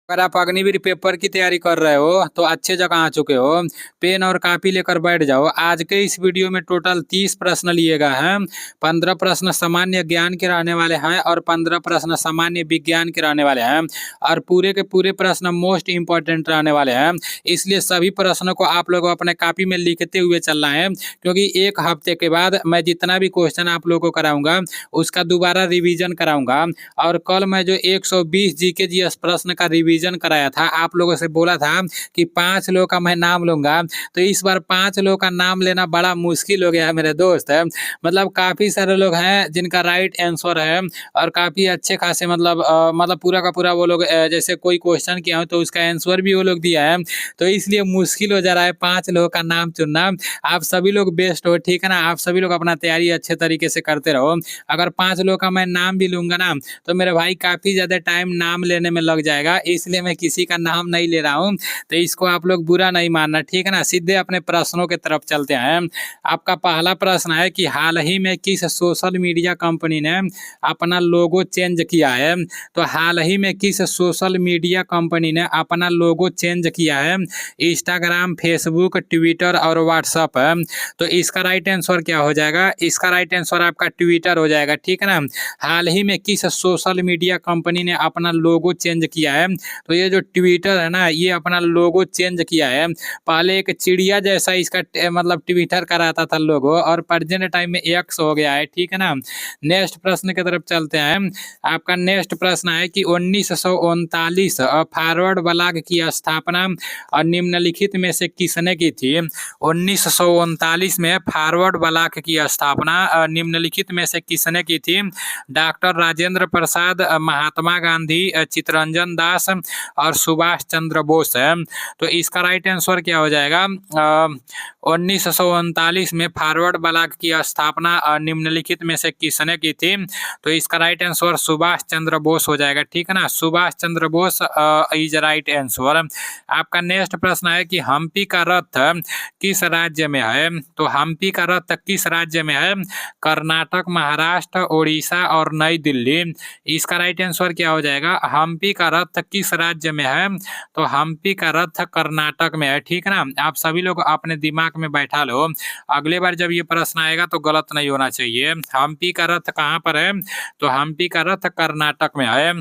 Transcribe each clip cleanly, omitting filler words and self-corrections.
अगर आप अग्निवीर पेपर की तैयारी कर रहे हो तो अच्छे जगह आ चुके हो। पेन और कॉपी लेकर बैठ जाओ। आज के इस वीडियो में टोटल 30 प्रश्न लिए गए हैं। 15 प्रश्न सामान्य ज्ञान के रहने वाले हैं और 15 प्रश्न सामान्य विज्ञान के रहने वाले हैं और पूरे के पूरे प्रश्न मोस्ट इंपॉर्टेंट रहने वाले हैं। इसलिए सभी प्रश्नों को आप लोग अपने कॉपी में लिखते हुए चलना है, क्योंकि एक हफ्ते के बाद मैं जितना भी क्वेश्चन आप लोगों को कराऊंगा उसका दोबारा रिविजन कराऊंगा। और कल मैं जो 120 जीके जीएस प्रश्न का रिविजन कराया था, आप लोगों से बोला था कि 5 लोगों का मैं नाम लूंगा, तो इस बार 5 लोगों का नाम लेना बड़ा मुश्किल हो गया है मेरे दोस्त। मतलब काफी सारे लोग हैं जिनका राइट आंसर है और काफी अच्छे खासे मतलब पूरा का पूरा वो लोग जैसे कोई क्वेश्चन किया हो तो उसका आंसर भी वो लोग दिया है, तो इसलिए मुश्किल हो जा रहा है 5 लोगों का नाम चुनना। आप सभी लोग बेस्ट हो, ठीक है ना। आप सभी लोग अपना तैयारी अच्छे तरीके से करते रहो। अगर 5 लोगों का मैं नाम भी लूंगा ना तो मेरे भाई काफी ज्यादा टाइम नाम लेने में लग जाएगा, इसलिए मैं किसी का नाम नहीं ले रहा हूँ। तो इसको आप लोग बुरा नहीं मानना, ठीक है ना। सीधे अपने प्रश्नों की तरफ चलते हैं। आपका पहला प्रश्न है कि हाल ही में किस सोशल मीडिया कंपनी ने अपना लोगो चेंज किया है। तो हाल ही में किस सोशल मीडिया कंपनी ने अपना लोगो चेंज किया है। इंस्टाग्राम, फेसबुक, ट्विटर और व्हाट्सएप है। तो इसका राइट आंसर क्या हो जाएगा? इसका राइट आंसर आपका ट्विटर हो जाएगा, ठीक है ना। हाल ही में किस सोशल मीडिया कंपनी ने अपना लोगो चेंज किया है? तो ये जो ट्विटर है ना, ये अपना लोगो चेंज किया है। पहले एक चिड़िया जैसा इसका मतलब ट्विटर का रहता था लोगो, और प्रेजेंट टाइम में एक्स हो गया है, ठीक है ना। नेक्स्ट प्रश्न की तरफ चलते हैं। आपका नेक्स्ट प्रश्न है कि 1939 फॉरवर्ड ब्लॉग की स्थापना और निम्नलिखित में से किसने की थी। 1939 में फॉरवर्ड ब्लॉग की स्थापना निम्नलिखित में से किसने की थी। डॉक्टर राजेंद्र प्रसाद, महात्मा गांधी, चित्तरंजन दास और सुभाष चंद्र बोस है। तो इसका राइट आंसर क्या हो जाएगा? 1939 में फॉरवर्ड ब्लॉग की स्थापना निम्नलिखित में से किसने की थी। तो इसका राइट आंसर सुभाष चंद्र बोस हो जाएगा, ठीक है ना। Subhash Chandra Bose is right answer. आपका नेक्स्ट प्रश्न है कि हम्पी का रथ किस राज्य में है। तो हम्पी का रथ किस राज्य में है? कर्नाटक, महाराष्ट्र, उड़ीसा और नई दिल्ली। इसका राइट आंसर क्या हो जाएगा? हम्पी का रथ किस राज्य में है? तो हम्पी का रथ कर्नाटक में है, ठीक है ना। आप सभी लोग अपने दिमाग में बैठा लो, अगले बार जब ये प्रश्न आएगा तो गलत नहीं होना चाहिए। हम्पी का रथ कहाँ पर है? तो हम्पी का रथ कर्नाटक में है।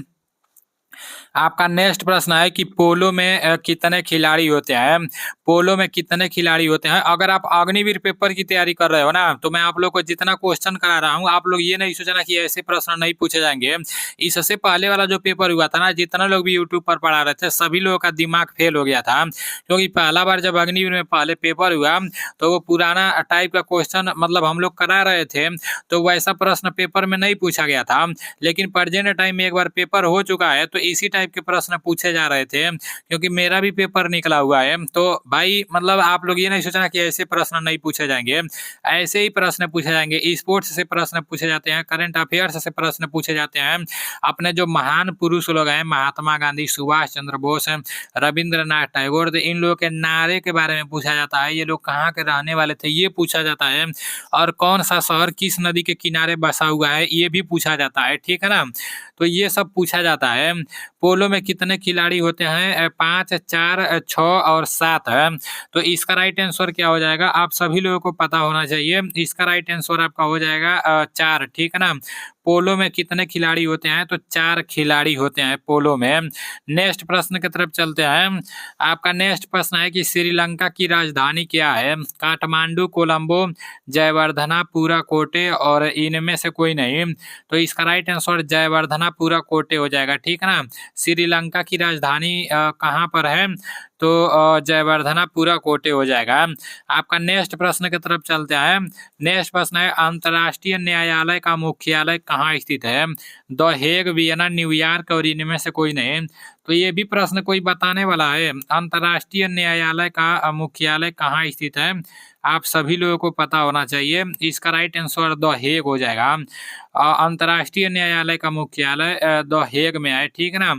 आपका नेक्स्ट प्रश्न है कि पोलो में कितने खिलाड़ी होते हैं। पोलो में कितने खिलाड़ी होते हैं? अगर आप अग्निवीर पेपर की तैयारी कर रहे हो ना, तो मैं आप लोग को जितना क्वेश्चन करा रहा हूँ, आप लोग ये नहीं सोचना कि ऐसे प्रश्न नहीं पूछे जाएंगे। इससे पहले वाला जो पेपर हुआ था ना, जितना लोग भी यूट्यूब पर पढ़ा रहे थे, सभी लोगों का दिमाग फेल हो गया था, क्योंकि पहला बार जब अग्निवीर में पहले पेपर हुआ तो वो पुराना टाइप का क्वेश्चन मतलब हम लोग करा रहे थे, तो वैसा प्रश्न पेपर में नहीं पूछा गया था। लेकिन प्रेजेंट टाइम में एक बार पेपर हो चुका है तो इसी टाइप के प्रश्न पूछे जा रहे थे, क्योंकि मेरा भी पेपर निकला हुआ है। तो भाई मतलब आप लोग ये नहीं सोचना कि ऐसे प्रश्न नहीं पूछे जाएंगे, ऐसे ही प्रश्न पूछे जाएंगे। स्पोर्ट्स से प्रश्न पूछे जाते हैं, करंट अफेयर्स से प्रश्न पूछे जाते हैं। अपने जो महान पुरुष लोग हैं, महात्मा गांधी, सुभाष चंद्र बोस, रविंद्रनाथ टैगोर, तो इन लोगों के नारे के बारे में पूछा जाता है। ये लोग कहाँ के रहने वाले थे ये पूछा जाता है, और कौन सा शहर किस नदी के किनारे बसा हुआ है ये भी पूछा जाता है, ठीक है ना। तो ये सब पूछा जाता है। पोलो में कितने खिलाड़ी होते हैं? 5, 4, 6 और 7 है। तो इसका राइट आंसर क्या हो जाएगा? आप सभी लोगों को पता होना चाहिए। इसका राइट आंसर आपका हो जाएगा 4, ठीक है ना। पोलो में कितने खिलाड़ी होते हैं? तो 4 खिलाड़ी होते हैं पोलो में। नेक्स्ट प्रश्न की तरफ चलते हैं। आपका नेक्स्ट प्रश्न है कि श्रीलंका की राजधानी क्या है। काठमांडू, कोलंबो, जयवर्धना, पूरा कोटे और इनमें से कोई नहीं। तो इसका राइट आंसर जयवर्धना पूरा कोटे हो जाएगा, ठीक है ना। श्रीलंका की राजधानी कहाँ पर है? तो जयवर्धना पूरा कोटे हो जाएगा। आपका नेक्स्ट प्रश्न की तरफ चलते हैं। नेक्स्ट प्रश्न है अंतर्राष्ट्रीय न्यायालय का मुख्यालय कहाँ स्थित है। द हेग, वियना, न्यूयॉर्क और इनमें से कोई नहीं। तो ये भी प्रश्न कोई बताने वाला है। अंतर्राष्ट्रीय न्यायालय का मुख्यालय कहाँ स्थित है? आप सभी लोगों को पता होना चाहिए। इसका राइट आंसर द हेग हो जाएगा। अंतर्राष्ट्रीय न्यायालय का मुख्यालय द हेग में है, ठीक है ना।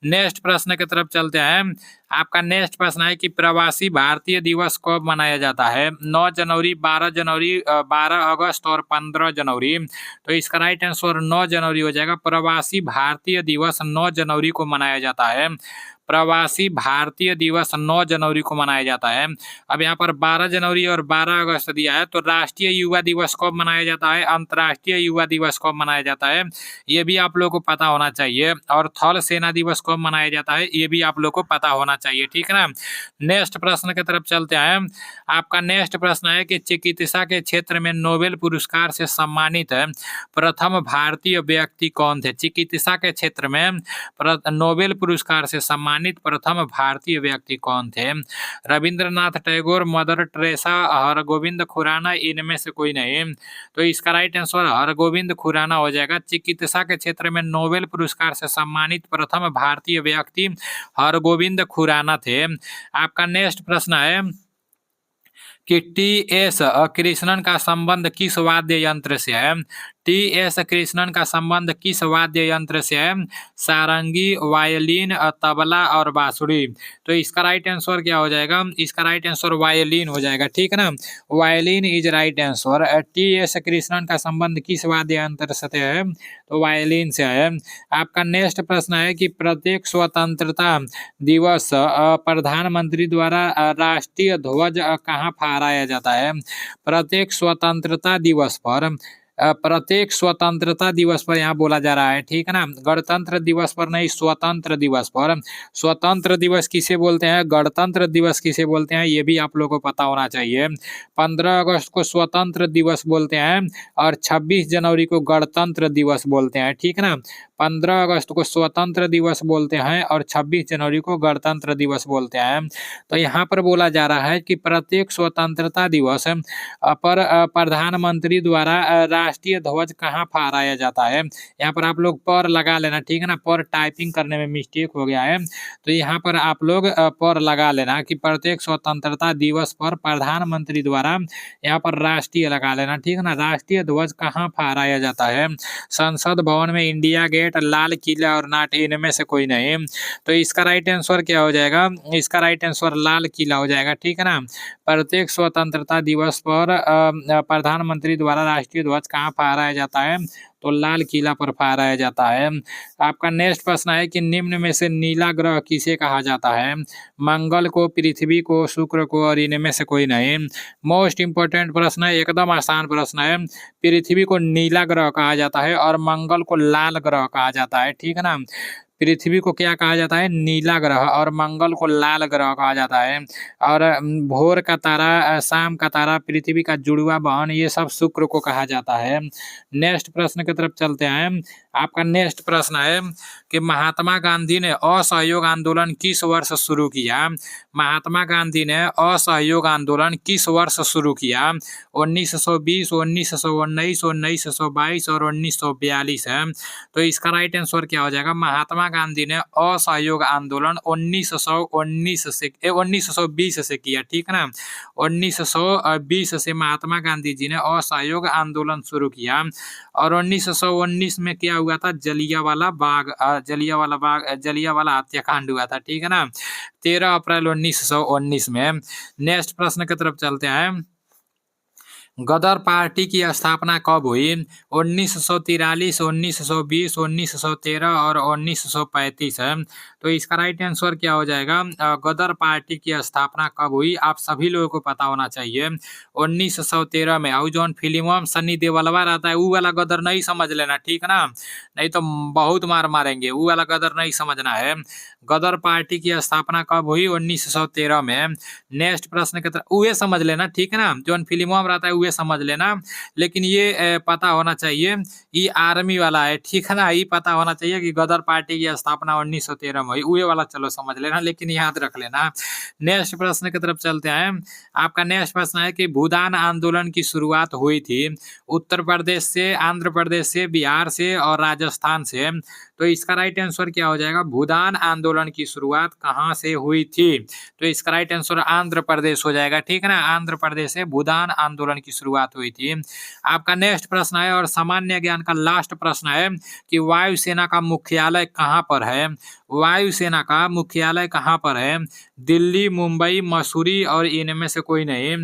नेक्स्ट प्रश्न की तरफ चलते हैं। आपका नेक्स्ट प्रश्न है कि प्रवासी भारतीय दिवस कब मनाया जाता है। 9 जनवरी, 12 जनवरी, 12 अगस्त और 15 जनवरी। तो इसका राइट आंसर 9 जनवरी हो जाएगा। प्रवासी भारतीय दिवस 9 जनवरी को मनाया जाता है। प्रवासी भारतीय दिवस 9 जनवरी को मनाया जाता है। अब यहाँ पर 12 जनवरी और 12 अगस्त दिया है, तो राष्ट्रीय युवा दिवस कब मनाया जाता है, अंतर्राष्ट्रीय युवा दिवस कब मनाया जाता है, ये भी आप लोग को पता होना चाहिए। और थल सेना दिवस कब मनाया जाता है, ये भी आप लोग को पता होना चाहिए, ठीक है ना। नेक्स्ट प्रश्न की तरफ चलते हैं। आपका नेक्स्ट प्रश्न है कि चिकित्सा के क्षेत्र में नोबेल पुरस्कार से सम्मानित प्रथम भारतीय व्यक्ति कौन थे। चिकित्सा के क्षेत्र में नोबेल पुरस्कार से सम्मानित प्रथम भारतीय व्यक्ति कौन थे। रविंद्रनाथ टैगोर, मदर टेरेसा, हरगोविंद खुराना, इनमें से कोई नहीं। तो इसका राइट आंसर हरगोविंद खुराना हो जाएगा। चिकित्सा के क्षेत्र में नोबेल पुरस्कार से सम्मानित प्रथम भारतीय व्यक्ति हरगोविंद खुराना थे। आपका नेक्स्ट प्रश्न है कि टी.एस. कृष्णन का संबंध किस वाद्य यंत्र से है। टी.एस. कृष्णन का संबंध किस वाद्य यंत्र से है। सारंगी, वायलिन, तबला और बांसुरी। तो इसका राइट आंसर क्या हो जाएगा, इसका राइट आंसर वायलिन हो जाएगा, ठीक है ना। Violin is right answer. T.S.. Krishnan का संबंध किस वाद्य यंत्र से है, तो वायलिन से है। आपका नेक्स्ट प्रश्न है कि प्रत्येक स्वतंत्रता दिवस प्रधानमंत्री द्वारा राष्ट्रीय ध्वज कहाँ फहराया जाता है। प्रत्येक स्वतंत्रता दिवस पर प्रत्येक स्वतंत्रता दिवस पर यहाँ बोला जा रहा है, ठीक है ना। गणतंत्र दिवस पर नहीं, स्वतंत्र दिवस पर। स्वतंत्र दिवस किसे बोलते हैं, गणतंत्र दिवस किसे बोलते हैं, ये भी आप लोगों को पता होना चाहिए। 15 अगस्त को स्वतंत्र दिवस बोलते हैं और 26 जनवरी को गणतंत्र दिवस बोलते हैं, ठीक है ना। 15 अगस्त को स्वतंत्र दिवस बोलते हैं और 26 जनवरी को गणतंत्र दिवस बोलते हैं। तो यहाँ पर बोला जा रहा है कि प्रत्येक स्वतंत्रता दिवस पर प्रधानमंत्री द्वारा राष्ट्रीय ध्वज कहाँ फहराया जाता है। यहाँ पर आप लोग पर लगा लेना, ठीक है ना। पर टाइपिंग करने में मिस्टेक हो गया है, तो यहाँ पर आप लोग पर लगा लेना कि प्रत्येक स्वतंत्रता दिवस पर प्रधानमंत्री द्वारा यहाँ पर राष्ट्रीय लगा लेना, ठीक है ना। राष्ट्रीय ध्वज कहाँ फहराया जाता है, संसद भवन में, इंडिया गेट, लाल किला और नाट, इनमें से कोई नहीं। तो इसका राइट आंसर क्या हो जाएगा, इसका राइट आंसर लाल किला हो जाएगा, ठीक है ना। प्रत्येक स्वतंत्रता दिवस पर प्रधानमंत्री द्वारा राष्ट्रीय ध्वज कहाँ फहराया जाता है, तो लाल किला पर फहराया जाता है। आपका नेक्स्ट प्रश्न है कि निम्न में से नीला ग्रह किसे कहा जाता है। मंगल को, पृथ्वी को, शुक्र को और इनमें से कोई नहीं। मोस्ट इंपोर्टेंट प्रश्न है, एकदम आसान प्रश्न है। पृथ्वी को नीला ग्रह कहा जाता है और मंगल को लाल ग्रह कहा जाता है, ठीक है ना। पृथ्वी को क्या कहा जाता है, नीला ग्रह, और मंगल को लाल ग्रह कहा जाता है। और भोर का तारा, शाम का तारा, पृथ्वी का जुड़वा बहन, ये सब शुक्र को कहा जाता है। नेक्स्ट प्रश्न की तरफ चलते हैं। आपका नेक्स्ट प्रश्न है कि महात्मा गांधी ने असहयोग आंदोलन किस वर्ष शुरू किया। महात्मा गांधी ने असहयोग आंदोलन किस वर्ष शुरू किया। 1920, 1919, 1922 और 1942 है। तो इसका राइट आंसर क्या हो जाएगा, महात्मा गांधी ने असहयोग आंदोलन 1920 से किया, ठीक है ना। 1920 से महात्मा गांधी जी ने असहयोग आंदोलन शुरू किया। और 1919 में क्या हुआ था, जलियांवाला हत्याकांड हुआ था, ठीक है ना, 13 अप्रैल 1919 में। नेक्स्ट प्रश्न की तरफ चलते हैं। गदर पार्टी की स्थापना कब हुई। 1943, 1920, 1913 और 1935 है। तो इसका राइट आंसर क्या हो जाएगा, गदर पार्टी की स्थापना कब हुई, आप सभी लोगों को पता होना चाहिए। 1913 में। और जौन फिल्म सन्नी देवलवा रहता है वो वाला गदर नहीं समझ लेना, ठीक है ना, नहीं तो बहुत मार मारेंगे, वो वाला गदर नहीं समझना है। गदर पार्टी की स्थापना कब हुई, 1913 में। नेक्स्ट प्रश्न की तरफ उहे समझ लेना, ठीक है ना, जौन फिल्म रहता है उहे समझ लेना, लेकिन ये पता होना चाहिए ये आर्मी वाला है, ठीक है ना, ये पता होना चाहिए कि गदर पार्टी की स्थापना 1913 में हुई, उहे वाला चलो समझ लेना, लेकिन याद रख लेना। नेक्स्ट प्रश्न की तरफ चलते हैं। आपका नेक्स्ट प्रश्न है कि भूदान आंदोलन की शुरुआत हुई थी उत्तर प्रदेश से, आंध्र प्रदेश से, बिहार से और राजस्थान से। तो इसका राइट आंसर क्या हो जाएगा, भूदान आंदोलन की शुरुआत कहाँ से हुई थी। तो इसका राइट आंसर आंध्र प्रदेश हो जाएगा, ठीक है ना, आंध्र प्रदेश से भूदान आंदोलन की शुरुआत हुई थी। आपका नेक्स्ट प्रश्न है और सामान्य ज्ञान का लास्ट प्रश्न है कि वायुसेना का मुख्यालय कहाँ पर है। वायुसेना का मुख्यालय कहाँ पर है? दिल्ली, मुंबई, मसूरी और इनमें से कोई नहीं।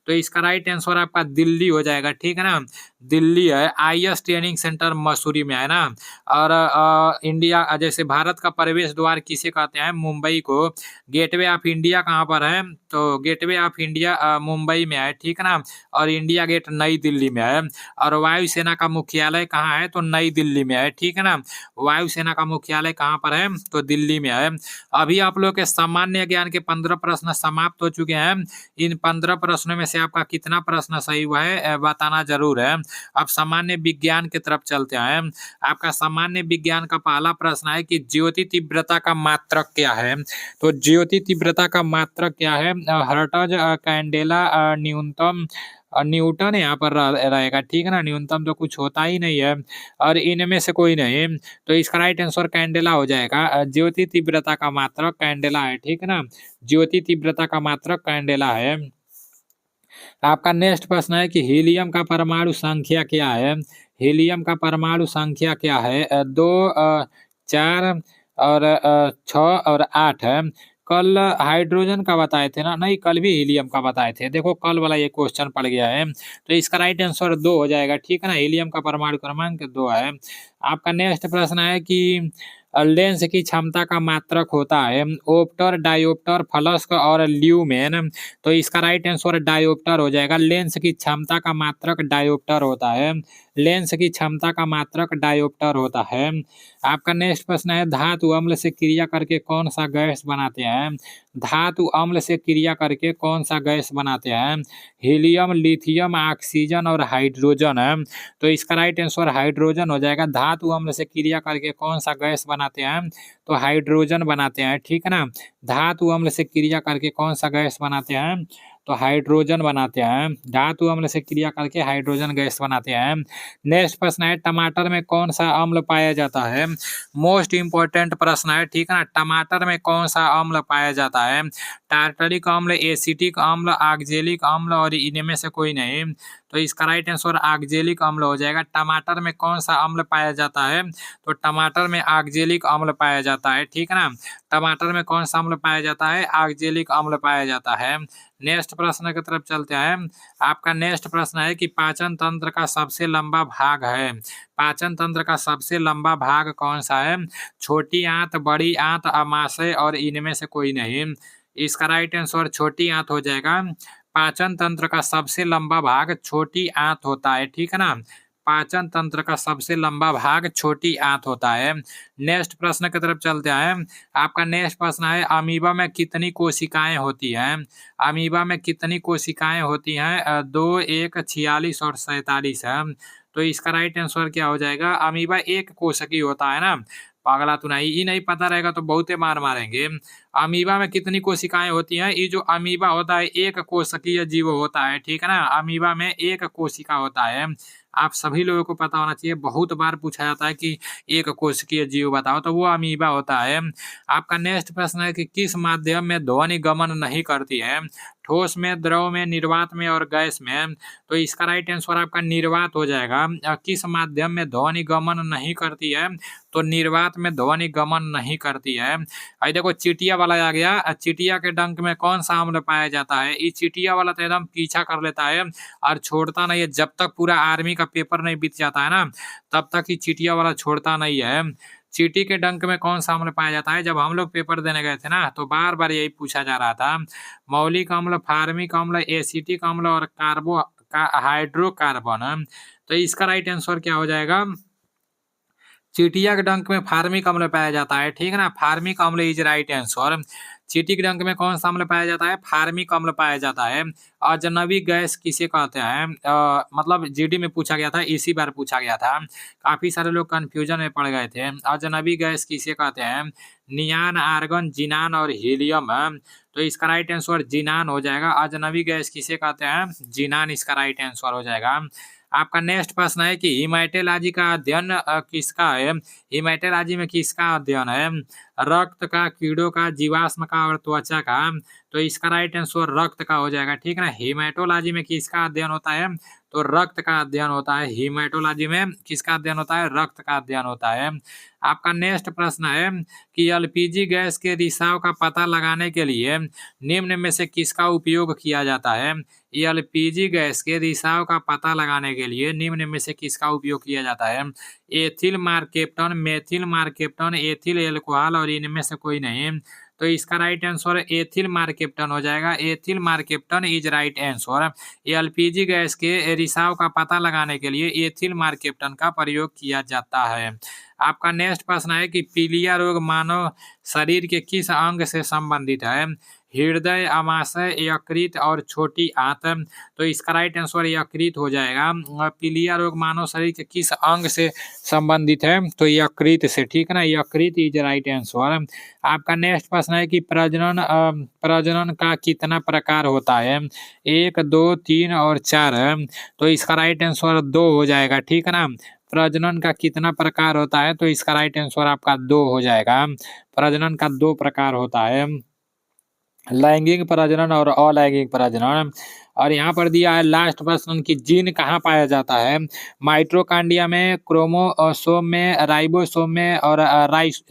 तो इसका राइट आंसर आपका दिल्ली हो जाएगा, ठीक है ना। दिल्ली है। आईएएस ट्रेनिंग सेंटर मसूरी में है ना। और इंडिया जैसे भारत का प्रवेश द्वार किसे कहते हैं? मुंबई को। गेटवे ऑफ इंडिया कहाँ पर है? तो गेटवे ऑफ इंडिया मुंबई में है, ठीक है ना। और इंडिया गेट नई दिल्ली में है। और वायुसेना का मुख्यालय कहाँ है? तो नई दिल्ली में है, ठीक है ना। वायुसेना का मुख्यालय कहाँ पर है? तो दिल्ली में है। अभी आप लोग के सामान्य ज्ञान के 15 प्रश्न समाप्त हो चुके हैं। इन 15 प्रश्नों में से आपका कितना प्रश्न सही हुआ है बताना जरूर है। अब सामान्य विज्ञान की तरफ चलते हैं। आपका सामान्य विज्ञान का पहला प्रश्न है कि ज्योति तीव्रता का मात्रक क्या है? तो ज्योति तीव्रता का मात्रक क्या है? हर्ट्ज, कैंडेला, न्यूनतम, न्यूटन यहाँ पर रहेगा, ठीक है ना। न्यूनतम तो कुछ होता ही नहीं है और इनमें से कोई नहीं। तो इसका राइट आंसर कैंडेला हो जाएगा। ज्योति तीव्रता का मात्रक कैंडेला है, ठीक है ना। ज्योति तीव्रता का मात्रक कैंडेला है। आपका नेक्स्ट प्रश्न है कि हीलियम का परमाणु संख्या क्या है? हीलियम का परमाणु संख्या क्या है? 2, 4 और 6 और 8 है। कल हाइड्रोजन का बताए थे ना? नहीं, कल भी हीलियम का बताए थे। देखो कल वाला ये क्वेश्चन पड़ गया है। तो इसका राइट आंसर 2 हो जाएगा, ठीक है ना। हीलियम का परमाणु क्रमांक 2 है। आपका नेक्स्ट प्रश्न है कि लेंस की क्षमता का मात्रक होता है ओप्टर, डायोप्टर, फ्लक्स और ल्यूमेन। तो इसका राइट आंसर डायोप्टर हो जाएगा। लेंस की क्षमता का मात्रक डायोप्टर होता है। लेंस की क्षमता का मात्रक डायोप्टर होता है। आपका नेक्स्ट प्रश्न है धातु अम्ल से क्रिया करके कौन सा गैस बनाते हैं? धातु अम्ल से क्रिया करके कौन सा गैस बनाते हैं? हीलियम, लिथियम, ऑक्सीजन और हाइड्रोजन है। तो इसका राइट आंसर हाइड्रोजन हो जाएगा। धातु अम्ल से क्रिया करके कौन सा गैस बनाते हैं? तो हाइड्रोजन बनाते हैं, ठीक है ना। धातु अम्ल से क्रिया करके कौन सा गैस बनाते हैं? तो हाइड्रोजन बनाते हैं। धातु अम्ल से क्रिया करके हाइड्रोजन गैस बनाते हैं। नेक्स्ट प्रश्न है टमाटर में कौन सा अम्ल पाया जाता है? मोस्ट इंपॉर्टेंट प्रश्न है, ठीक है ना। टमाटर में कौन सा अम्ल पाया जाता है? टार्टरिक अम्ल, एसिटिक अम्ल, ऑक्जेलिक अम्ल और इनमें से कोई नहीं। तो इसका राइट आंसर ऑक्जेलिक अम्ल हो जाएगा। टमाटर में कौन सा अम्ल पाया जाता है? तो टमाटर में ऑक्जेलिक अम्ल पाया जाता है, ठीक है ना। टमाटर में कौन सा अम्ल पाया जाता है? ऑक्जेलिक अम्ल पाया जाता है। नेक्स्ट प्रश्न की तरफ चलते हैं। आपका नेक्स्ट प्रश्न है कि पाचन तंत्र का सबसे लंबा भाग है। पाचन तंत्र का सबसे लंबा भाग कौन सा है? छोटी आंत, बड़ी आंत, अमाशय और इनमें से कोई नहीं। इसका राइट आंसर छोटी आंत हो जाएगा। पाचन तंत्र का सबसे लंबा भाग छोटी आंत होता है, ठीक है ना। पाचन तंत्र का सबसे लंबा भाग छोटी आंत होता है। नेक्स्ट प्रश्न की तरफ चलते हैं। आपका नेक्स्ट प्रश्न है अमीबा में कितनी कोशिकाएं होती हैं? अमीबा में कितनी कोशिकाएं होती हैं? 2, 1, 46 और 47 है। तो इसका राइट आंसर क्या हो जाएगा? अमीबा एक कोशिकीय होता है ना। पागला तू नहीं, ये नहीं पता रहेगा तो बहुते मार मारेंगे। अमीबा में कितनी कोशिकाएं होती हैं? ये जो अमीबा होता है एक कोशिकीय जीव होता है, ठीक है ना। अमीबा में एक कोशिका होता है। आप सभी लोगों को पता होना चाहिए। बहुत बार पूछा जाता है कि एक कोशिकीय जीव बताओ, तो वो अमीबा होता है। आपका नेक्स्ट प्रश्न है कि किस माध्यम में ध्वनि गमन नहीं करती है? ठोस में, द्रव में, निर्वात में और गैस में। तो इसका राइट आंसर आपका निर्वात हो जाएगा। किस माध्यम में ध्वनि गमन नहीं करती है? तो निर्वात में ध्वनि गमन नहीं करती है। आई देखो चिटिया वाला आ गया। चिटिया के डंक में कौन सा अम्ल पाया जाता है? ये चिटिया वाला तो एकदम पीछा कर लेता है और छोड़ता नहीं है। जब तक पूरा आर्मी का पेपर नहीं बीत जाता है ना, तब तक ही चिटिया वाला छोड़ता नहीं है। चींटी के डंक में कौन सा अम्ल पाया जाता है? जब हम लोग पेपर देने गए थे ना, तो बार बार यही पूछा जा रहा था। मौलिक अम्ल, फार्मिक अम्ल, एसिटिक अम्ल और हाइड्रोकार्बन। तो इसका राइट आंसर क्या हो जाएगा? चींटिया के डंक में फार्मिक अम्ल पाया जाता है, ठीक है ना। फार्मिक अम्ल इज राइट आंसर। चींटी के डंक में कौन सा अम्ल पाया जाता है? फार्मिक अम्ल पाया जाता है। अजनबी गैस किसे कहते हैं? मतलब जीडी में पूछा गया था, इसी बार पूछा गया था। काफी सारे लोग कंफ्यूजन में पड़ गए थे। अजनबी गैस किसे कहते हैं? नियान, आर्गन, जिनान और हीलियम। तो इसका राइट आंसर जिनान हो जाएगा। अजनबी गैस किसे कहते हैं? जिनान इसका राइट आंसर हो जाएगा। आपका नेक्स्ट प्रश्न है कि हिमैटोलॉजी का अध्ययन किसका है? हिमैटोलॉजी में किसका अध्ययन है? रक्त का, कीड़ों का, जीवाश्म का और त्वचा का। तो इसका राइट आंसर रक्त का हो जाएगा, ठीक है ना। हिमैटोलॉजी में किसका अध्ययन होता है? तो रक्त का अध्ययन होता है। हिमैटोलॉजी में किसका अध्ययन होता है? रक्त का अध्ययन होता है। आपका नेक्स्ट प्रश्न है कि एलपीजी गैस के रिसाव का पता लगाने के लिए निम्न में से किसका उपयोग किया जाता है। एलपीजी गैस के रिसाव का पता लगाने के लिए निम्न में से किसका उपयोग किया जाता है। Ethyl mercaptan, methyl mercaptan, ethyl alcohol और इनमें से कोई नहीं। तो इसका राइट आंसर एथिल मार्केप्टन हो जाएगा। Ethyl mercaptan is right answer. LPG gas के रिसाव का पता लगाने के लिए एथिल मार्केप्टन का प्रयोग किया जाता है। आपका नेक्स्ट प्रश्न है कि पीलिया रोग मानव शरीर के किस अंग से संबंधित है। हृदय, अमाशय, यकृत और छोटी आंत। तो इसका राइट आंसर यकृत हो जाएगा। पीलिया रोग मानव शरीर के किस अंग से संबंधित है। तो यकृत से, ठीक है ना, यकृत इज राइट आंसर। आपका नेक्स्ट प्रश्न है कि प्रजनन का कितना प्रकार होता है। 1, 2, 3 और 4 है। तो इसका राइट आंसर 2 हो जाएगा, ठीक है ना। प्रजनन का कितना प्रकार होता है। तो इसका राइट आंसर आपका 2 हो जाएगा। प्रजनन का 2 प्रकार होता है, लैंगिक प्रजनन और अलैंगिक प्रजनन। और यहाँ पर दिया है लास्ट प्रश्न कि जीन कहाँ पाया जाता है। माइटोकॉन्ड्रिया में, क्रोमोसोम में, राइबोसोम में और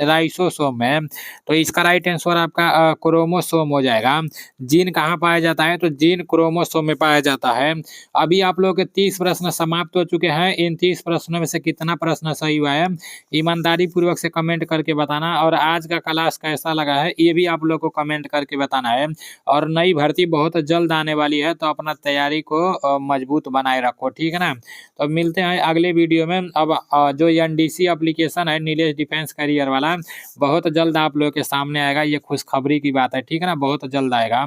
राइसोसोम में। तो इसका राइट आंसर आपका क्रोमोसोम हो जाएगा। जीन कहाँ पाया जाता है। तो जीन क्रोमोसोम में पाया जाता है। अभी आप लोग के 30 प्रश्न समाप्त हो चुके हैं। इन 30 प्रश्नों में से कितना प्रश्न सही हुआ है ईमानदारी पूर्वक से कमेंट करके बताना। और आज का क्लास कैसा लगा है ये भी आप लोग को कमेंट करके बताना है। और नई भर्ती बहुत जल्द आने वाली है, तो अपना तैयारी को मजबूत बनाए रखो, ठीक है ना। तो मिलते हैं अगले वीडियो में। अब जो एनडीसी एप्लीकेशन है नीलेश डिफेंस करियर वाला, बहुत जल्द आप लोगों के सामने आएगा। ये खुशखबरी की बात है, ठीक है ना, बहुत जल्द आएगा।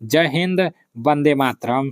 जय हिंद, वंदे मातरम।